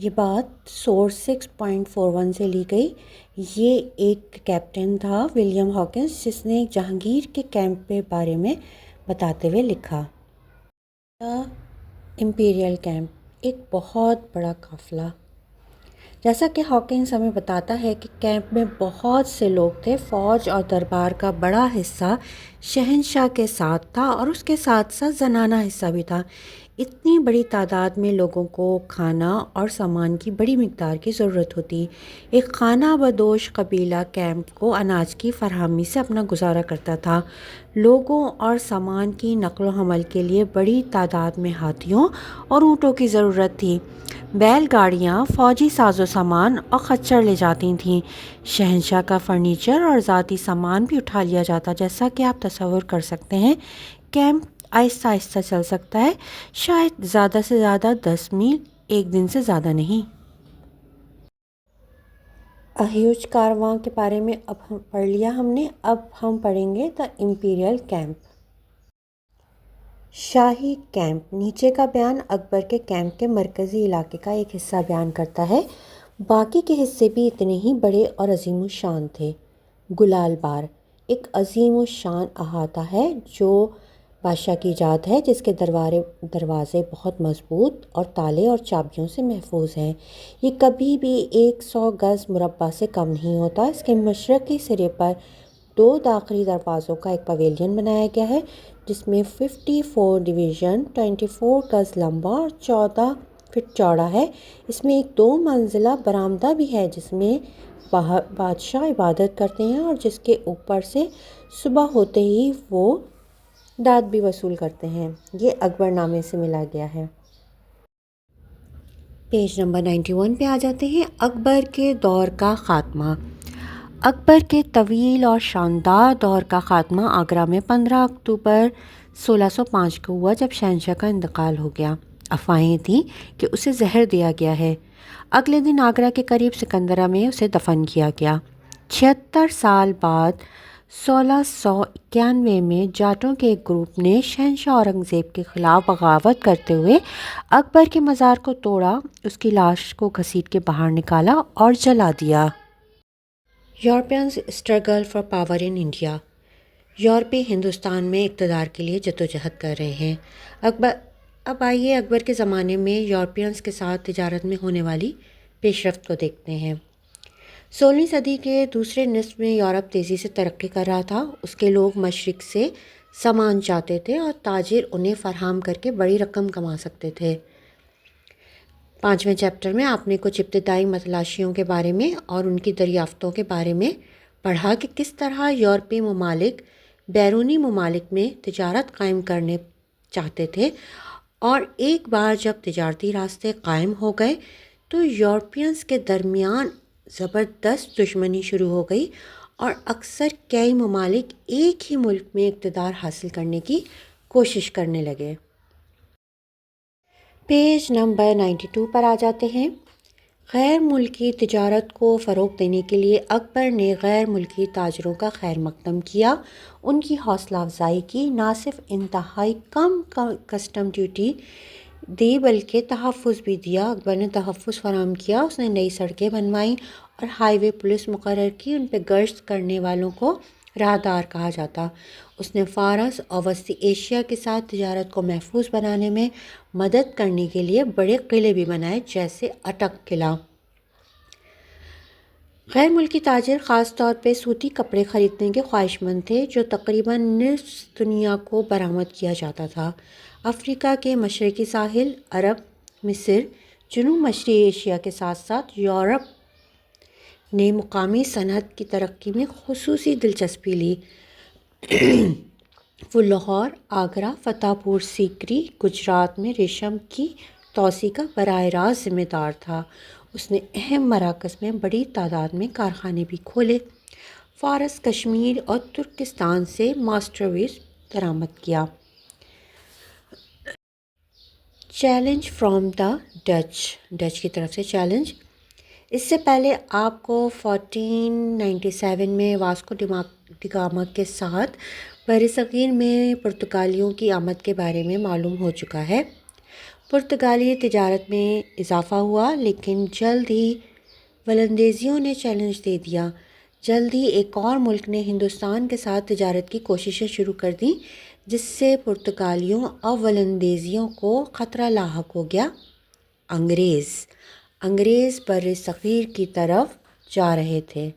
یہ بات سورس 6.41 سے لی گئی۔ یہ ایک کیپٹن تھا ولیم ہاکنس، جس نے جہانگیر کے کیمپ کے بارے میں بتاتے ہوئے لکھا: امپیریل کیمپ، ایک بہت بڑا قافلہ۔ جیسا کہ ہاکنس ہمیں بتاتا ہے کہ کیمپ میں بہت سے لوگ تھے۔ فوج اور دربار کا بڑا حصہ شہنشاہ کے ساتھ تھا اور اس کے ساتھ ساتھ زنانہ حصہ بھی تھا۔ اتنی بڑی تعداد میں لوگوں کو کھانا اور سامان کی بڑی مقدار کی ضرورت ہوتی۔ ایک خانہ بدوش قبیلہ کیمپ کو اناج کی فراہمی سے اپنا گزارا کرتا تھا۔ لوگوں اور سامان کی نقل و حمل کے لیے بڑی تعداد میں ہاتھیوں اور اونٹوں کی ضرورت تھی۔ بیل گاڑیاں فوجی ساز و سامان اور خچر لے جاتی تھیں۔ شہنشاہ کا فرنیچر اور ذاتی سامان بھی اٹھا لیا جاتا۔ جیسا کہ آپ تصور کر سکتے ہیں، کیمپ آہستہ آہستہ چل سکتا ہے، شاید زیادہ سے زیادہ 10 میل، ایک دن سے زیادہ نہیں۔ ہیوج کارواں کے بارے میں اب پڑھ لیا ہم نے، اب ہم پڑھیں گے دا امپیریل کیمپ۔ شاہی کیمپ۔ نیچے کا بیان اکبر کے کیمپ کے مرکزی علاقے کا ایک حصہ بیان کرتا ہے۔ باقی کے حصے بھی اتنے ہی بڑے اور عظیم الشان تھے۔ گلال بار ایک عظیم الشان احاطہ ہے جو بادشاہ کی ایجاد ہے، جس کے دروازے بہت مضبوط اور تالے اور چابیوں سے محفوظ ہیں۔ یہ کبھی بھی 100 گز مربع سے کم نہیں ہوتا۔ اس کے مشرقی سرے پر 2 داخلی دروازوں کا ایک پویلین بنایا گیا ہے، جس میں 54 ڈویژن 24 گز لمبا اور 14 فٹ چوڑا ہے۔ اس میں ایک 2 منزلہ برآمدہ بھی ہے، جس میں بادشاہ عبادت کرتے ہیں اور جس کے اوپر سے صبح ہوتے ہی وہ داد بھی وصول کرتے ہیں۔ یہ اکبر نامے سے ملا گیا ہے۔ پیج نمبر 91 پہ آ جاتے ہیں۔ اکبر کے دور کا خاتمہ۔ اکبر کے طویل اور شاندار دور کا خاتمہ آگرہ میں 15 اکتوبر 1605 کو ہوا، جب شہنشاہ کا انتقال ہو گیا۔ افواہیں تھیں کہ اسے زہر دیا گیا ہے۔ اگلے دن آگرہ کے قریب سکندرہ میں اسے دفن کیا گیا۔ 76 سال بعد 1691 میں جاٹوں کے ایک گروپ نے شہنشاہ اورنگزیب کے خلاف بغاوت کرتے ہوئے اکبر کے مزار کو توڑا، اس کی لاش کو گھسیٹ کے باہر نکالا اور جلا دیا۔ Europeans struggle for power in India. یورپی ہندوستان میں اقتدار کے لیے جدوجہد کر رہے ہیں۔ اب آئیے اکبر کے زمانے میں یورپینز کے ساتھ تجارت میں ہونے والی پیش رفت کو دیکھتے ہیں۔ 16ویں صدی کے دوسرے نصف میں یورپ تیزی سے ترقی کر رہا تھا۔ اس کے لوگ مشرق سے سامان چاہتے تھے اور تاجر انہیں فراہم کر کے بڑی رقم کما سکتے تھے۔ 5ویں چیپٹر میں آپ نے کچھ ابتدائی متلاشیوں کے بارے میں اور ان کی دریافتوں کے بارے میں پڑھا کہ کس طرح یورپی ممالک بیرونی ممالک میں تجارت قائم کرنے چاہتے تھے، اور ایک بار جب تجارتی راستے قائم ہو گئے تو یورپینز کے درمیان زبردست دشمنی شروع ہو گئی اور اکثر کئی ممالک ایک ہی ملک میں اقتدار حاصل کرنے کی کوشش کرنے لگے۔ پیج نمبر 92 پر آ جاتے ہیں۔ غیر ملکی تجارت کو فروغ دینے کے لیے اکبر نے غیر ملکی تاجروں کا خیر مقدم کیا، ان کی حوصلہ افزائی کی۔ نہ صرف انتہائی کم کسٹم ڈیوٹی دی بلکہ تحفظ بھی دیا۔ اکبر نے تحفظ فراہم کیا، اس نے نئی سڑکیں بنوائیں اور ہائی وے پولیس مقرر کی۔ ان پہ گشت کرنے والوں کو راہدار کہا جاتا۔ اس نے فارس اور وسطی ایشیا کے ساتھ تجارت کو محفوظ بنانے میں مدد کرنے کے لیے بڑے قلعے بھی بنائے، جیسے اٹک قلعہ۔ غیر ملکی تاجر خاص طور پہ سوتی کپڑے خریدنے کے خواہش مند تھے، جو تقریباً نصف دنیا کو برآمد کیا جاتا تھا۔ افریقہ کے مشرقی ساحل، عرب، مصر، جنوب مشرقی ایشیا کے ساتھ ساتھ یورپ نے مقامی صنعت کی ترقی میں خصوصی دلچسپی لی۔ وہ لاہور، آگرہ، فتح پور سیکری، گجرات میں ریشم کی توسیع کا براہ راست ذمہ دار تھا۔ اس نے اہم مراکز میں بڑی تعداد میں کارخانے بھی کھولے۔ فارس، کشمیر اور ترکستان سے ماسٹرویز درآمد کیا۔ چیلنج فرام دا ڈچ کی طرف سے چیلنج۔ اس سے پہلے آپ کو 1497 میں واسکو ڈی گاما کے ساتھ برصغیر میں پرتگالیوں کی آمد کے بارے میں معلوم ہو چکا ہے۔ پرتگالی تجارت میں اضافہ ہوا، لیکن جلد ہی ولندیزیوں نے چیلنج دے دیا۔ جلد ہی ایک اور ملک نے ہندوستان کے ساتھ تجارت کی کوششیں شروع کر دیں، جس سے پرتگالیوں اور ولندیزیوں کو خطرہ لاحق ہو گیا۔ انگریز بر صغیر کی طرف جا رہے تھے۔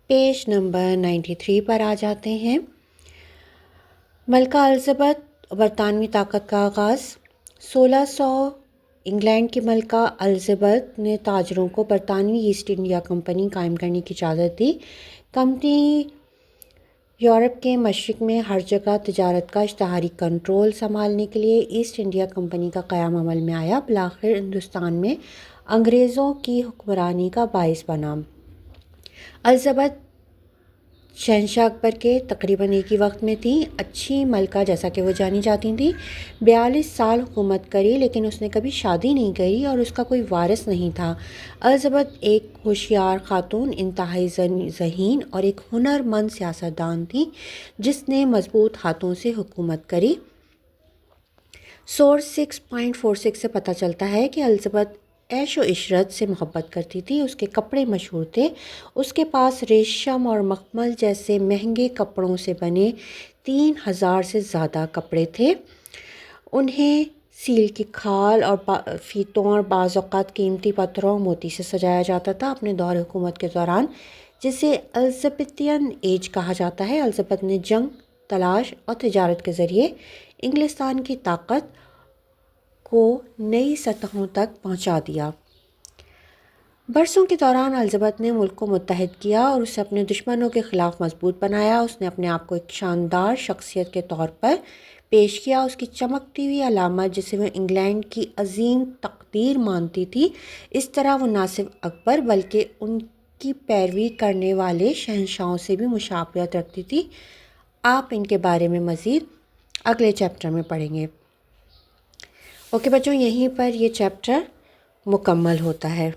پیج نمبر 93 پر آ جاتے ہیں۔ ملکہ الزبتھ برطانوی طاقت کا آغاز۔ 1600 انگلینڈ کی ملکہ الزبتھ نے تاجروں کو برطانوی ایسٹ انڈیا کمپنی قائم کرنے کی اجازت دی۔ کمپنی یورپ کے مشرق میں ہر جگہ تجارت کا اشتہاری کنٹرول سنبھالنے کے لیے ایسٹ انڈیا کمپنی کا قیام عمل میں آیا۔ بالآخر ہندوستان میں انگریزوں کی حکمرانی کا باعث بنا۔ الزبتھ شہنشاہ اکبر کے تقریباً ایک ہی وقت میں تھیں۔ اچھی ملکہ جیسا کہ وہ جانی جاتی تھیں۔ 42 سال حکومت کری، لیکن اس نے کبھی شادی نہیں کری اور اس کا کوئی وارث نہیں تھا۔ الزبتھ ایک ہوشیار خاتون، انتہائی ذہین اور ایک ہنرمند سیاستدان تھیں، جس نے مضبوط ہاتھوں سے حکومت کری۔ سورس 6.46 سے پتہ چلتا ہے کہ الزبتھ عیش و عشرت سے محبت کرتی تھی۔ اس کے کپڑے مشہور تھے۔ اس کے پاس ریشم اور مخمل جیسے مہنگے کپڑوں سے بنے 3000 سے زیادہ کپڑے تھے۔ انہیں سیل کی کھال اور فیتوں اور بعض اوقات قیمتی پتھروں اور موتی سے سجایا جاتا تھا۔ اپنے دور حکومت کے دوران، جسے الزبتھین ایج کہا جاتا ہے، الزبتھ نے جنگ، تلاش اور تجارت کے ذریعے انگلستان کی طاقت کو نئی سطحوں تک پہنچا دیا۔ برسوں کے دوران الزبتھ نے ملک کو متحد کیا اور اسے اپنے دشمنوں کے خلاف مضبوط بنایا۔ اس نے اپنے آپ کو ایک شاندار شخصیت کے طور پر پیش کیا۔ اس کی چمکتی ہوئی علامت، جسے وہ انگلینڈ کی عظیم تقدیر مانتی تھی، اس طرح وہ نہ صرف اکبر بلکہ ان کی پیروی کرنے والے شہنشاہوں سے بھی مشابہت رکھتی تھی۔ آپ ان کے بارے میں مزید اگلے چیپٹر میں پڑھیں گے۔ اوکے بچوں، یہیں پر یہ چیپٹر مکمل ہوتا ہے۔